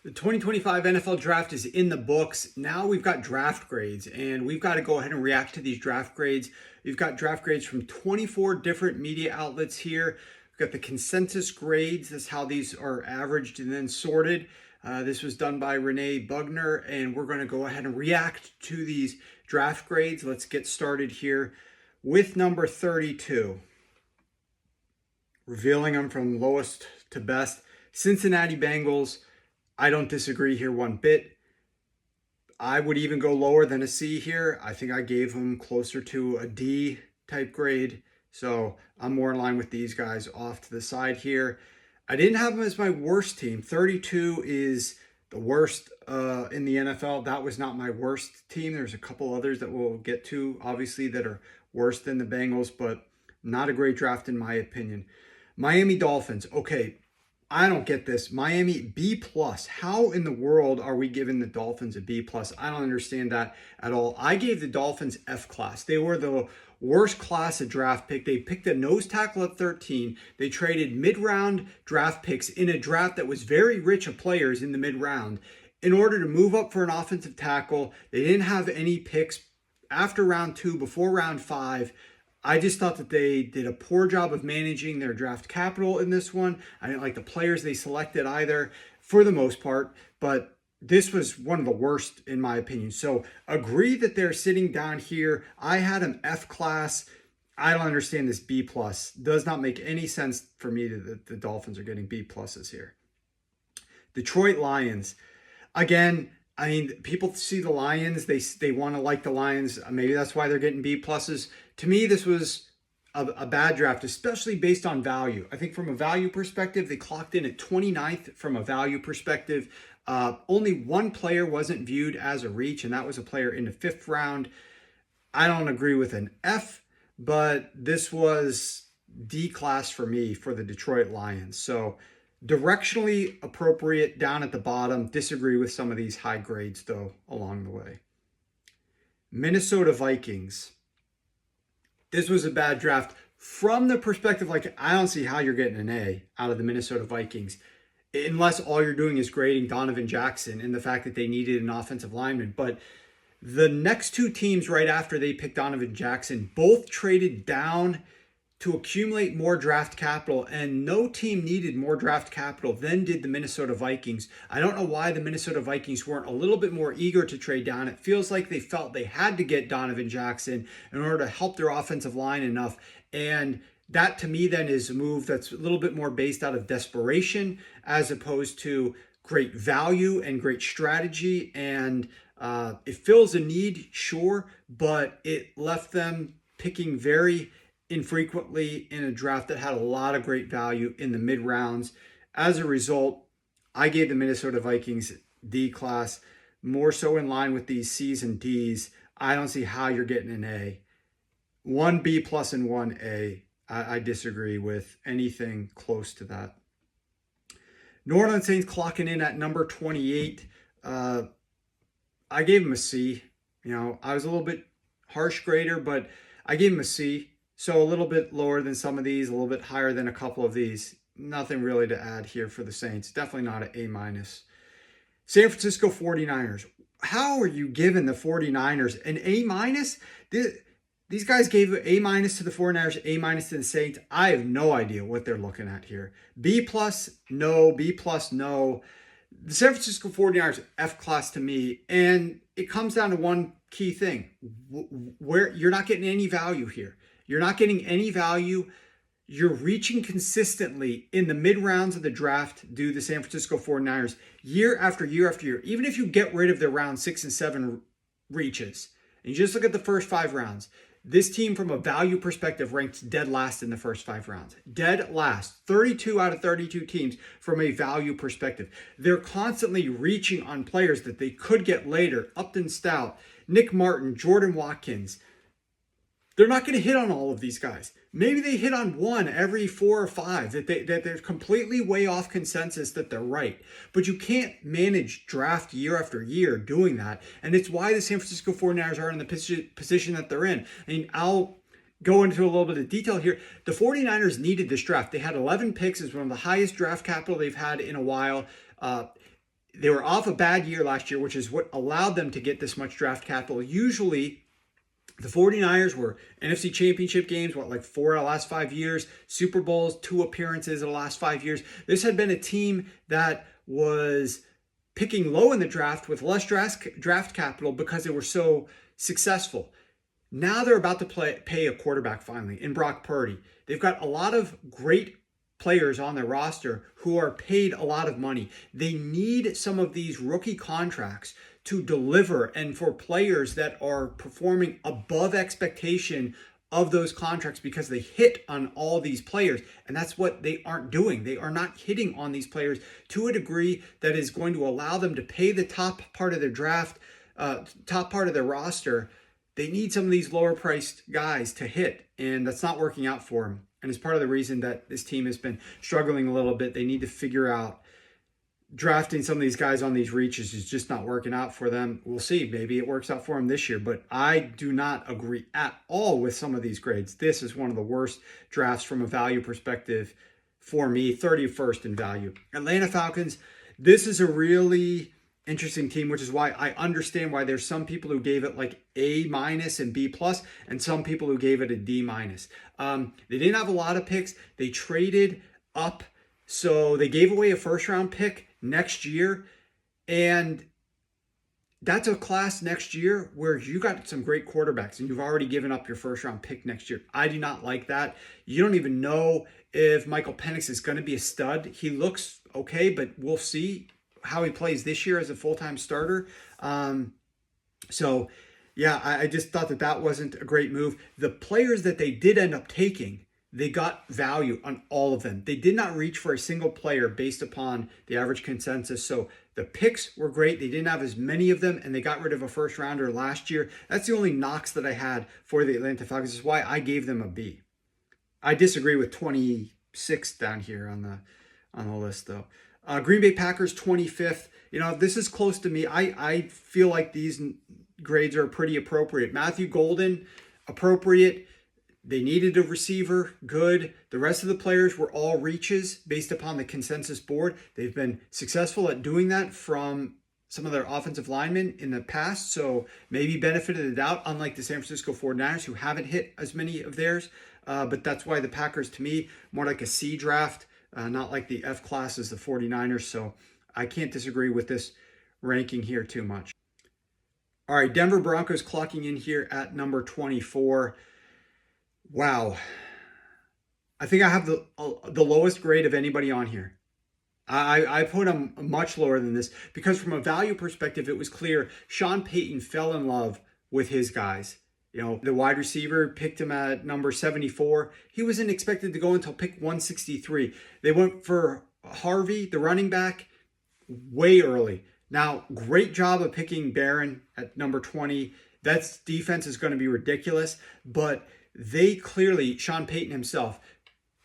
The 2025 NFL draft is in the books. Now we've got draft grades, and we've got to go ahead and react to these draft grades. We've got draft grades from 24 different media outlets here. We've got the consensus grades. That's how these are averaged and then sorted. This was done by Renee Bugner, and we're going to go ahead and react to these draft grades. Let's get started here with number 32. Revealing them from lowest to best. Cincinnati Bengals. I don't disagree here one bit. I would even go lower than a C here. I think I gave them closer to a D type grade. So I'm more in line with these guys off to the side here. I didn't have them as my worst team. 32 is the worst in the NFL. That was not my worst team. There's a couple others that we'll get to, obviously, that are worse than the Bengals, but not a great draft in my opinion. Miami Dolphins. Okay. I don't get this. Miami B+. How in the world are we giving the Dolphins a B+? I don't understand that at all. I gave the Dolphins F class. They were the worst class of draft pick. They picked a nose tackle at 13. They traded mid-round draft picks in a draft that was very rich of players in the mid-round in order to move up for an offensive tackle. They didn't have any picks after round 2, before round 5. I just thought that they did a poor job of managing their draft capital in this one. I didn't like the players they selected either, for the most part, but this was one of the worst in my opinion. So agree that they're sitting down here. I had them F class. I don't understand this B+. Does not make any sense for me that the Dolphins are getting B pluses here. Detroit Lions. Again, I mean, people see the Lions, they want to like the Lions. Maybe that's why they're getting B pluses. To me, this was a bad draft, especially based on value. I think from a value perspective, they clocked in at 29th from a value perspective. Only one player wasn't viewed as a reach, and that was a player in the 5th round. I don't agree with an F, but this was D class for me for the Detroit Lions. So directionally appropriate down at the bottom. Disagree with some of these high grades, though, along the way. Minnesota Vikings. This was a bad draft from the perspective, like, I don't see how you're getting an A out of the Minnesota Vikings unless all you're doing is grading Donovan Jackson and the fact that they needed an offensive lineman. But the next two teams right after they picked Donovan Jackson both traded down to accumulate more draft capital, and no team needed more draft capital than did the Minnesota Vikings. I don't know why the Minnesota Vikings weren't a little bit more eager to trade down. It feels like they felt they had to get Donovan Jackson in order to help their offensive line enough. And that to me then is a move that's a little bit more based out of desperation as opposed to great value and great strategy. And it fills a need, sure, but it left them picking very infrequently in a draft that had a lot of great value in the mid rounds. As a result, I gave the Minnesota Vikings D class, more so in line with these C's and D's. I don't see how you're getting an A. One B plus and one A. I disagree with anything close to that. New Orleans Saints clocking in at number 28. I gave him a C. You know, I was a little bit harsh grader, but I gave him a C. So a little bit lower than some of these, a little bit higher than a couple of these. Nothing really to add here for the Saints. Definitely not an A-. San Francisco 49ers. How are you giving the 49ers an A-? These guys gave A- to the 49ers, A- to the Saints. I have no idea what they're looking at here. B+, no. B+, no. The San Francisco 49ers, F class to me. And it comes down to one key thing. Where you're not getting any value here. You're not getting any value. You're reaching consistently in the mid-rounds of the draft due to the San Francisco 49ers year after year after year. Even if you get rid of their round 6 and 7 reaches, and you just look at the first 5 rounds, this team from a value perspective ranks dead last in the first 5 rounds. Dead last. 32 out of 32 teams from a value perspective. They're constantly reaching on players that they could get later. Upton Stout, Nick Martin, Jordan Watkins. They're not going to hit on all of these guys. Maybe they hit on one every 4 or 5 that they're completely way off consensus that they're right. But you can't manage draft year after year doing that. And it's why the San Francisco 49ers are in the position that they're in. I mean, I'll go into a little bit of detail here. The 49ers needed this draft. They had 11 picks. It's one of the highest draft capital they've had in a while. They were off a bad year last year, which is what allowed them to get this much draft capital. Usually, the 49ers were NFC Championship games, like 4 out of the last 5 years, Super Bowls, 2 appearances in the last 5 years. This had been a team that was picking low in the draft with less draft capital because they were so successful. Now they're about to pay a quarterback finally in Brock Purdy. They've got a lot of great players on their roster who are paid a lot of money. They need some of these rookie contracts to deliver, and for players that are performing above expectation of those contracts because they hit on all these players. And that's what they aren't doing. They are not hitting on these players to a degree that is going to allow them to pay the top part of their draft, top part of their roster. They need some of these lower priced guys to hit, and that's not working out for them. And it's part of the reason that this team has been struggling a little bit. They need to figure out drafting some of these guys on these reaches is just not working out for them. We'll see. Maybe it works out for them this year, but I do not agree at all with some of these grades. This is one of the worst drafts from a value perspective for me, 31st in value. Atlanta Falcons, this is a really interesting team, which is why I understand why there's some people who gave it like A- and B+, and some people who gave it a D-. They didn't have a lot of picks. They traded up, so they gave away a first-round pick next year, and that's a class next year where you got some great quarterbacks and you've already given up your first-round pick next year. I do not like that. You don't even know if Michael Penix is going to be a stud. He looks okay, but we'll see how he plays this year as a full-time starter. So yeah, I just thought that wasn't a great move. The players that they did end up taking, they got value on all of them. They did not reach for a single player based upon the average consensus. So the picks were great. They didn't have as many of them, and they got rid of a first rounder last year. That's the only knocks that I had for the Atlanta Falcons. This is why I gave them a B. I disagree with 26 down here on the list, though. Green Bay Packers, 25th. This is close to me. I feel like these grades are pretty appropriate. Matthew Golden, appropriate. They needed a receiver, good. The rest of the players were all reaches based upon the consensus board. They've been successful at doing that from some of their offensive linemen in the past, so maybe benefit of the doubt, unlike the San Francisco 49ers, who haven't hit as many of theirs. But that's why the Packers, to me, more like a C draft, not like the F class as the 49ers. So I can't disagree with this ranking here too much. All right, Denver Broncos clocking in here at number 24. Wow. I think I have the lowest grade of anybody on here. I put them much lower than this because from a value perspective, it was clear Sean Payton fell in love with his guys. The wide receiver picked him at number 74. He wasn't expected to go until pick 163. They went for Harvey, the running back, way early. Now, great job of picking Barron at number 20. That defense is going to be ridiculous, but they clearly, Sean Payton himself,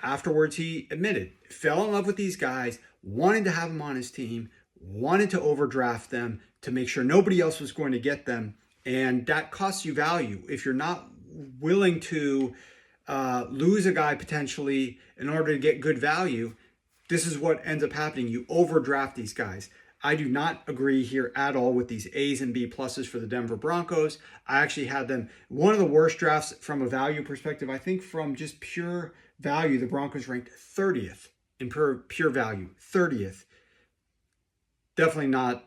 afterwards he admitted, fell in love with these guys, wanted to have them on his team, wanted to overdraft them to make sure nobody else was going to get them. And that costs you value. If you're not willing to lose a guy potentially in order to get good value, this is what ends up happening. You overdraft these guys. I do not agree here at all with these A's and B pluses for the Denver Broncos. I actually had them one of the worst drafts from a value perspective. I think from just pure value, the Broncos ranked 30th in pure value, 30th. Definitely not.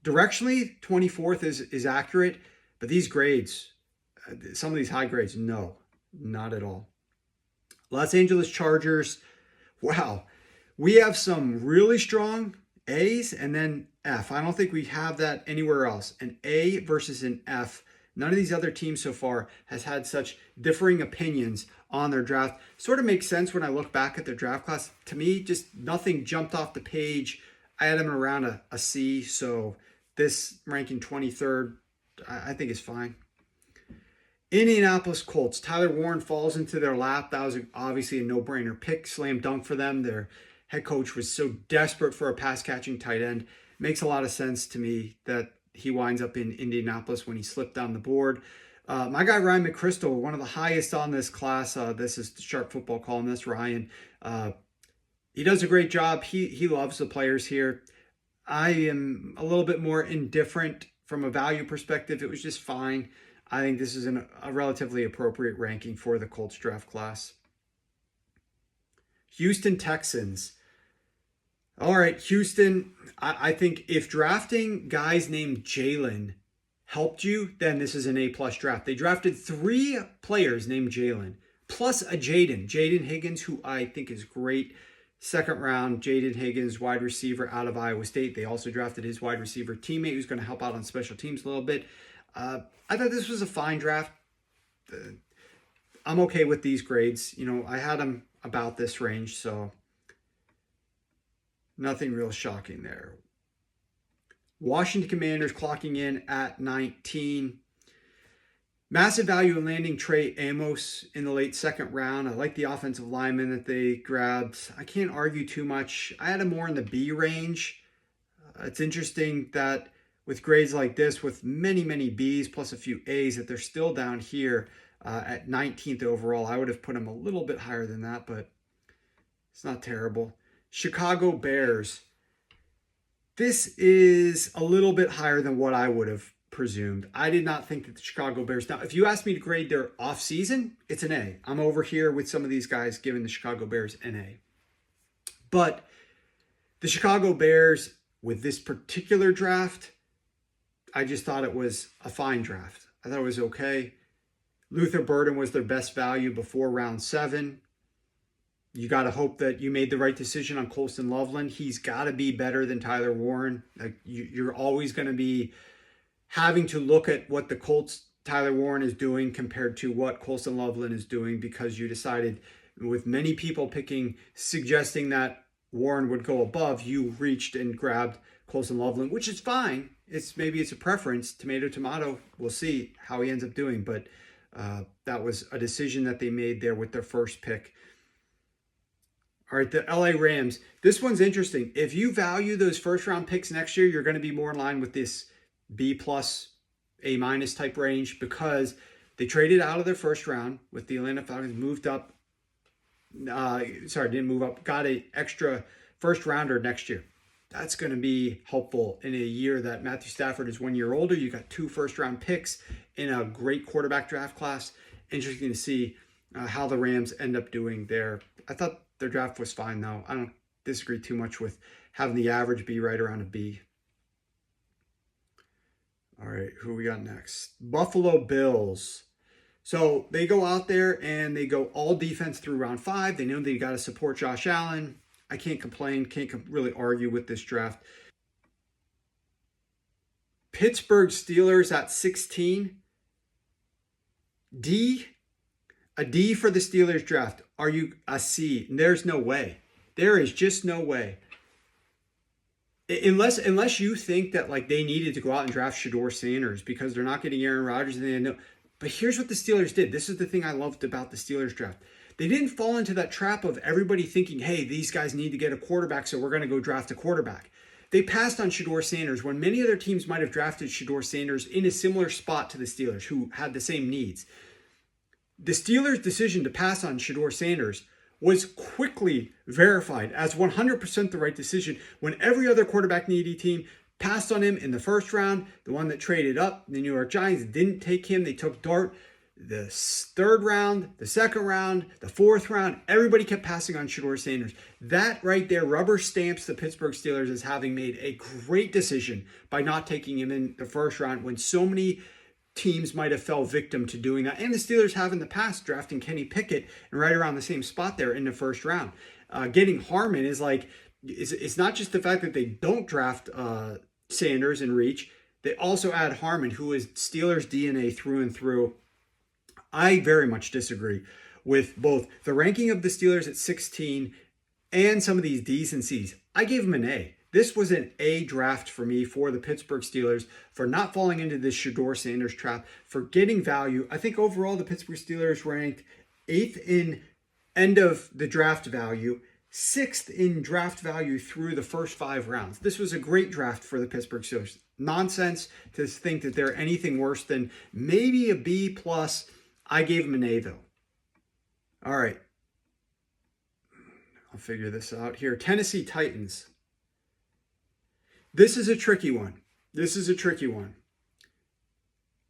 Directionally, 24th is accurate, but these grades, some of these high grades, no, not at all. Los Angeles Chargers, wow. We have some really strong A's and then F. I don't think we have that anywhere else. An A versus an F. None of these other teams so far has had such differing opinions on their draft. Sort of makes sense when I look back at their draft class. To me, just nothing jumped off the page. I had them around a C, so this ranking 23rd, I think is fine. Indianapolis Colts. Tyler Warren falls into their lap. That was obviously a no-brainer pick, slam dunk for them. Their head coach was so desperate for a pass-catching tight end. Makes a lot of sense to me that he winds up in Indianapolis when he slipped down the board. My guy Ryan McChrystal, one of the highest on this class. This is the Sharp Football columnist, Ryan. He does a great job. He loves the players here. I am a little bit more indifferent from a value perspective. It was just fine. I think this is a relatively appropriate ranking for the Colts draft class. Houston Texans. All right, Houston, I think if drafting guys named Jalen helped you, then this is an A-plus draft. They drafted 3 players named Jalen, plus a Jaden Higgins, who I think is great. Second round, Jaden Higgins, wide receiver out of Iowa State. They also drafted his wide receiver teammate who's going to help out on special teams a little bit. I thought this was a fine draft. I'm okay with these grades. You know, I had them about this range, so nothing real shocking there. Washington Commanders clocking in at 19. Massive value in landing Trey Amos in the late second round. I like the offensive lineman that they grabbed. I can't argue too much. I had him more in the B range. It's interesting that with grades like this, with many, many Bs plus a few As, that they're still down here at 19th overall. I would have put him a little bit higher than that, but it's not terrible. Chicago Bears. This is a little bit higher than what I would have presumed. I did not think that the Chicago Bears... Now, if you ask me to grade their offseason, it's an A. I'm over here with some of these guys giving the Chicago Bears an A. But the Chicago Bears, with this particular draft, I just thought it was a fine draft. I thought it was okay. Luther Burden was their best value before round 7. You got to hope that you made the right decision on Colston Loveland. He's got to be better than Tyler Warren. Like you're always going to be having to look at what the Colts Tyler Warren is doing compared to what Colston Loveland is doing, because you decided, with many people suggesting that Warren would go above, you reached and grabbed Colston Loveland, which is fine. Maybe it's a preference, tomato. We'll see how he ends up doing, but that was a decision that they made there with their first pick. All right, the LA Rams. This one's interesting. If you value those first round picks next year, you're going to be more in line with this B plus, A minus type range, because they traded out of their first round with the Atlanta Falcons, moved up. Didn't move up. Got an extra first rounder next year. That's going to be helpful in a year that Matthew Stafford is 1 year older. You got 2 first round picks in a great quarterback draft class. Interesting to see how the Rams end up doing there. I thought their draft was fine, though. I don't disagree too much with having the average be right around a B. All right, who we got next? Buffalo Bills. So they go out there and they go all defense through round 5. They know they got to support Josh Allen. I can't complain, can't really argue with this draft. Pittsburgh Steelers at 16. D. A D for the Steelers draft. Are you a C? There's no way. There is just no way. Unless you think that like they needed to go out and draft Shedeur Sanders because they're not getting Aaron Rodgers and they know. But here's what the Steelers did. This is the thing I loved about the Steelers draft. They didn't fall into that trap of everybody thinking, hey, these guys need to get a quarterback, so we're going to go draft a quarterback. They passed on Shedeur Sanders when many other teams might have drafted Shedeur Sanders in a similar spot to the Steelers, who had the same needs. The Steelers' decision to pass on Shedeur Sanders was quickly verified as 100% the right decision when every other quarterback needy team passed on him in the first round. The one that traded up, the New York Giants, didn't take him. They took Dart. The third round, the second round, the fourth round, everybody kept passing on Shedeur Sanders. That right there rubber stamps the Pittsburgh Steelers as having made a great decision by not taking him in the first round when so many teams might have fell victim to doing that. And the Steelers have in the past drafting Kenny Pickett and right around the same spot there in the first round. Getting Harmon is like, it's not just the fact that they don't draft Sanders and reach. They also add Harmon, who is Steelers DNA through and through. I very much disagree with both the ranking of the Steelers at 16 and some of these D's and C's. I gave them an A. This was an A draft for me for the Pittsburgh Steelers for not falling into this Shedeur Sanders trap, for getting value. I think overall the Pittsburgh Steelers ranked 8th in end of the draft value, 6th in draft value through the first 5 rounds. This was a great draft for the Pittsburgh Steelers. Nonsense to think that they're anything worse than maybe a B plus. I gave them an A, though. All right. I'll figure this out here. Tennessee Titans. This is a tricky one. This is a tricky one.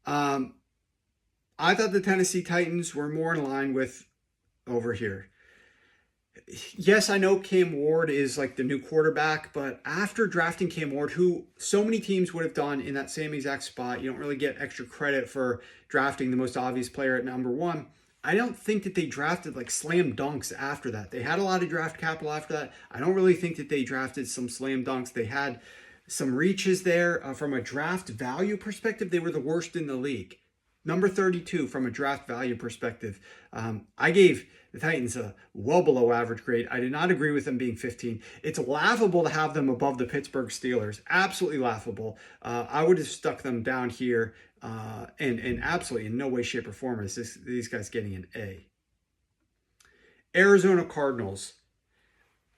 I thought the Tennessee Titans were more in line with over here. Yes, I know Cam Ward is like the new quarterback, but after drafting Cam Ward, who so many teams would have done in that same exact spot, you don't really get extra credit for drafting the most obvious player at number one. I don't think that they drafted like slam dunks after that. They had a lot of draft capital after that. I don't really think that they drafted some slam dunks. They had some reaches there. From a draft value perspective, they were the worst in the league. Number 32 from a draft value perspective. I gave the Titans a well below average grade. I did not agree with them being 15. It's laughable to have them above the Pittsburgh Steelers. Absolutely laughable. I would have stuck them down here and absolutely in no way, shape, or form is these guys getting an A. Arizona Cardinals.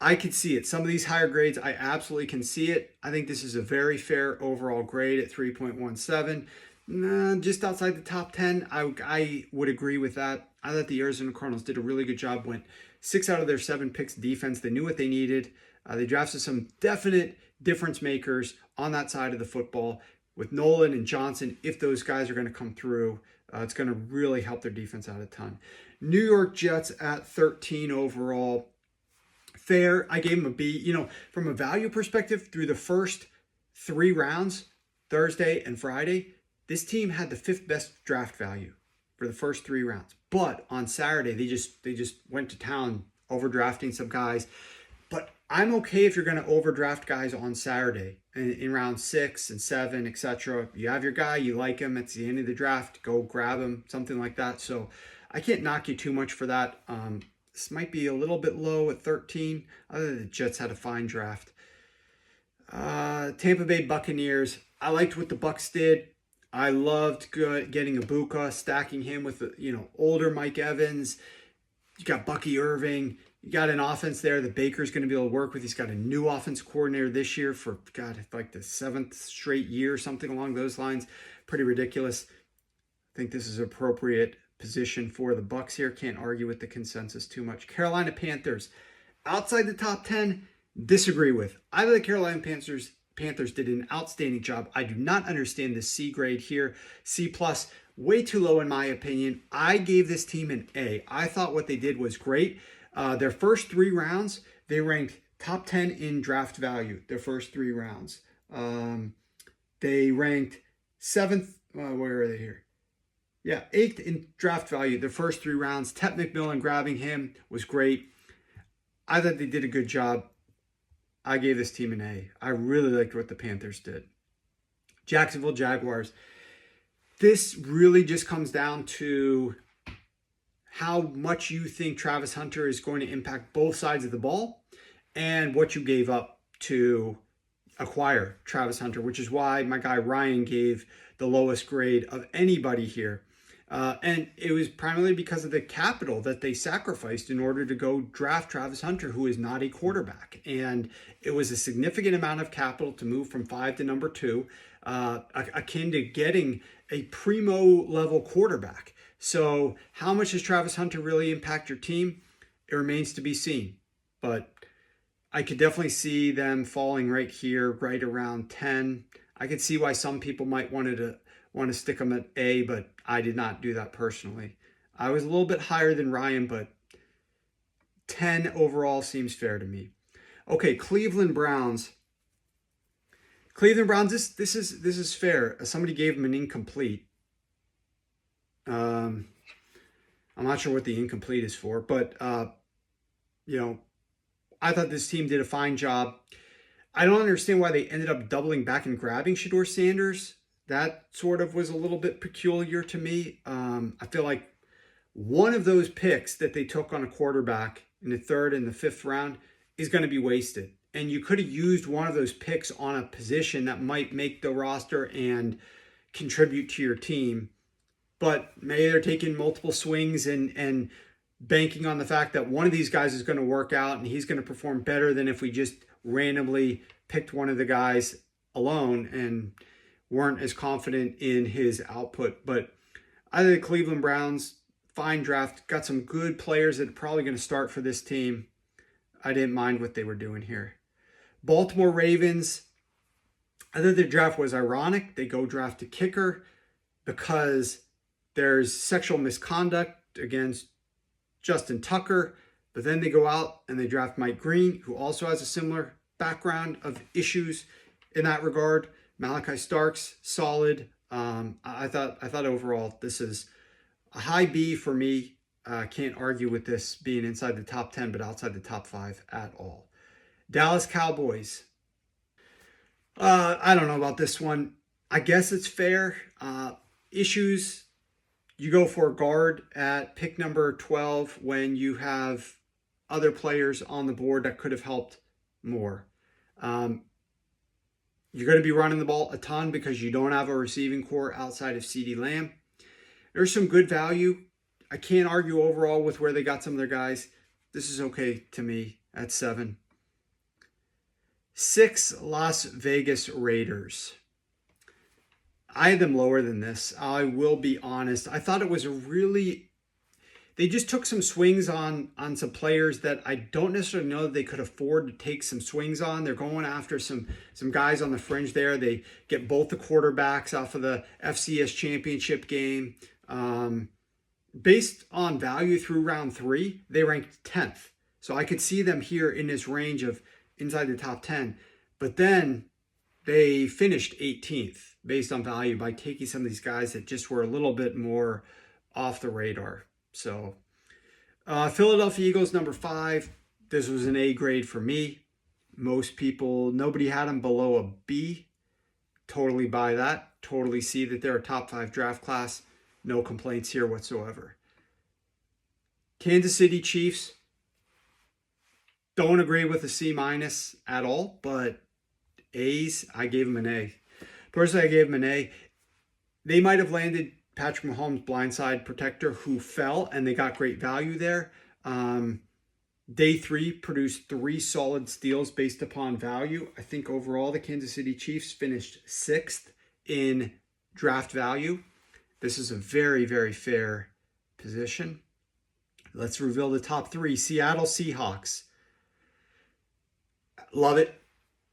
I can see it. Some of these higher grades, I absolutely can see it. I think this is a very fair overall grade at 3.17. Just outside the top 10, I would agree with that. I thought the Arizona Cardinals did a really good job. Went 6 out of their 7 picks defense. They knew what they needed. They drafted some definite difference makers on that side of the football. With Nolan and Johnson, if those guys are going to come through, it's going to really help their defense out a ton. New York Jets at 13 overall. Fair. I gave them a B. You know, from a value perspective, through the first 3 rounds, Thursday and Friday, this team had the 5th best draft value for the first 3 rounds. But on Saturday, they just went to town overdrafting some guys. But I'm okay if you're going to overdraft guys on Saturday in round 6 and 7, etc. You have your guy, you like him, it's the end of the draft, go grab him, something like that. So I can't knock you too much for that. This might be a little bit low at 13. Other than the Jets had a fine draft. Tampa Bay Buccaneers. I liked what the Bucs did. I loved getting Ibuka, stacking him with older Mike Evans. You got Bucky Irving. You got an offense there that Baker's going to be able to work with. He's got a new offense coordinator this year for, like the 7th straight year, something along those lines. Pretty ridiculous. I think this is appropriate position for the Bucs here. Can't argue with the consensus too much. Carolina Panthers. Outside the top 10, disagree with. I think the Carolina Panthers did an outstanding job. I do not understand the C grade here. C+, way too low in my opinion. I gave this team an A. I thought what they did was great. Their first 3 rounds, they ranked top 10 in draft value. Their first 3 rounds. They ranked 7th. Where are they here? Yeah, 8th in draft value. Their first 3 rounds. Tep McMillan grabbing him was great. I thought they did a good job. I gave this team an A. I really liked what the Panthers did. Jacksonville Jaguars. This really just comes down to how much you think Travis Hunter is going to impact both sides of the ball and what you gave up to acquire Travis Hunter, which is why my guy Ryan gave the lowest grade of anybody here. And it was primarily because of the capital that they sacrificed in order to go draft Travis Hunter, who is not a quarterback. And it was a significant amount of capital to move from 5 to number 2, akin to getting a primo level quarterback. So how much does Travis Hunter really impact your team? It remains to be seen. But I could definitely see them falling right here, right around 10. I could see why some people might want to stick them at A, but I did not do that personally. I was a little bit higher than Ryan, but 10 overall seems fair to me. Okay, Cleveland Browns. This is fair. Somebody gave them an incomplete. I'm not sure what the incomplete is for, but I thought this team did a fine job. I don't understand why they ended up doubling back and grabbing Shedeur Sanders. That sort of was a little bit peculiar to me. I feel like one of those picks that they took on a quarterback in the 3rd and the 5th round is going to be wasted. And you could have used one of those picks on a position that might make the roster and contribute to your team. But maybe they're taking multiple swings and banking on the fact that one of these guys is going to work out and he's going to perform better than if we just randomly picked one of the guys alone and weren't as confident in his output. But I think the Cleveland Browns, fine draft, got some good players that are probably going to start for this team. I didn't mind what they were doing here. Baltimore Ravens, I thought the draft was ironic. They go draft a kicker because there's sexual misconduct against Justin Tucker, but then they go out and they draft Mike Green, who also has a similar background of issues in that regard. Malachi Starks, solid. I thought overall this is a high B for me. Can't argue with this being inside the top 10, but outside the top 5 at all. Dallas Cowboys. I don't know about this one. I guess it's fair. Issues. You go for a guard at pick number 12 when you have other players on the board that could have helped more. You're going to be running the ball a ton because you don't have a receiving core outside of CeeDee Lamb. There's some good value. I can't argue overall with where they got some of their guys. This is okay to me at 7. 6, Las Vegas Raiders. I had them lower than this. I will be honest. I thought it was they just took some swings on some players that I don't necessarily know that they could afford to take some swings on. They're going after some guys on the fringe there. They get both the quarterbacks off of the FCS championship game. Based on value through round 3, they ranked 10th. So I could see them here in this range of inside the top 10. But then they finished 18th based on value by taking some of these guys that just were a little bit more off the radar. So Philadelphia Eagles, number 5. This was an A grade for me. Most people, nobody had them below a B. Totally buy that. Totally see that they're a top 5 draft class. No complaints here whatsoever. Kansas City Chiefs. Don't agree with a C- at all, but A's, I gave them an A. Personally, I gave them an A. They might have landed Patrick Mahomes' blindside protector who fell, and they got great value there. Day 3 produced 3 solid steals based upon value. I think overall the Kansas City Chiefs finished 6th in draft value. This is a very, very fair position. Let's reveal the top 3. Seattle Seahawks. Love it.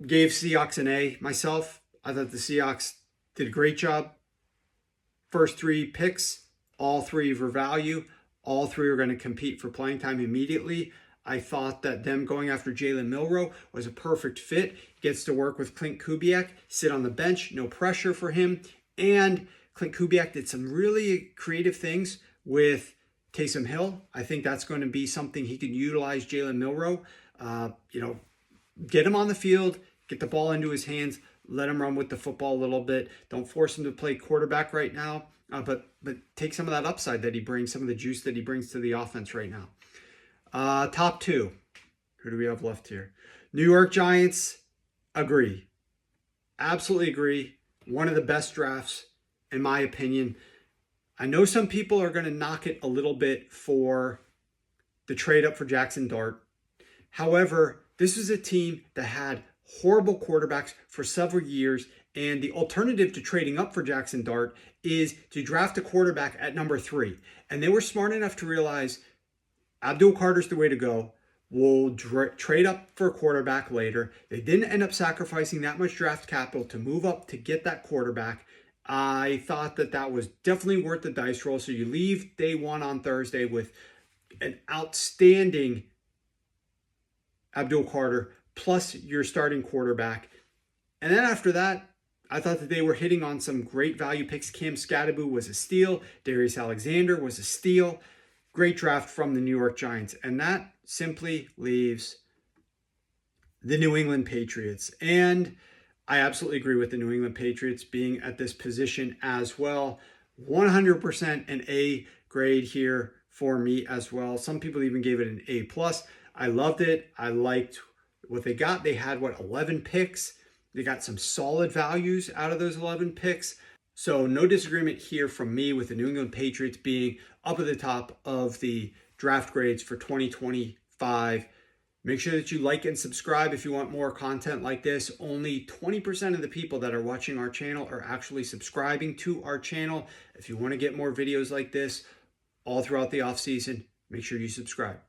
Gave Seahawks an A myself. I thought the Seahawks did a great job. First 3 picks, all 3 for value. All 3 are going to compete for playing time immediately. I thought that them going after Jalen Milroe was a perfect fit. Gets to work with Clint Kubiak, sit on the bench, no pressure for him. And Clint Kubiak did some really creative things with Taysom Hill. I think that's going to be something he can utilize Jalen Milroe. Get him on the field, get the ball into his hands, let him run with the football a little bit. Don't force him to play quarterback right now, but take some of that upside that he brings, some of the juice that he brings to the offense right now. Top 2. Who do we have left here? New York Giants, agree. Absolutely agree. One of the best drafts, in my opinion. I know some people are going to knock it a little bit for the trade up for Jackson Dart. However, this is a team that had horrible quarterbacks for several years, and the alternative to trading up for Jackson Dart is to draft a quarterback at number 3. And they were smart enough to realize Abdul Carter's the way to go. We'll trade up for a quarterback later. They didn't end up sacrificing that much draft capital to move up to get that quarterback. I thought that was definitely worth the dice roll. So you leave day 1 on Thursday with an outstanding Abdul Carter plus your starting quarterback. And then after that, I thought that they were hitting on some great value picks. Cam Scatterbo was a steal. Darius Alexander was a steal. Great draft from the New York Giants. And that simply leaves the New England Patriots. And I absolutely agree with the New England Patriots being at this position as well. 100% an A grade here for me as well. Some people even gave it an A+. I loved it. I liked what they got. They had, 11 picks. They got some solid values out of those 11 picks. So no disagreement here from me with the New England Patriots being up at the top of the draft grades for 2025. Make sure that you like and subscribe if you want more content like this. Only 20% of the people that are watching our channel are actually subscribing to our channel. If you want to get more videos like this all throughout the off season, make sure you subscribe.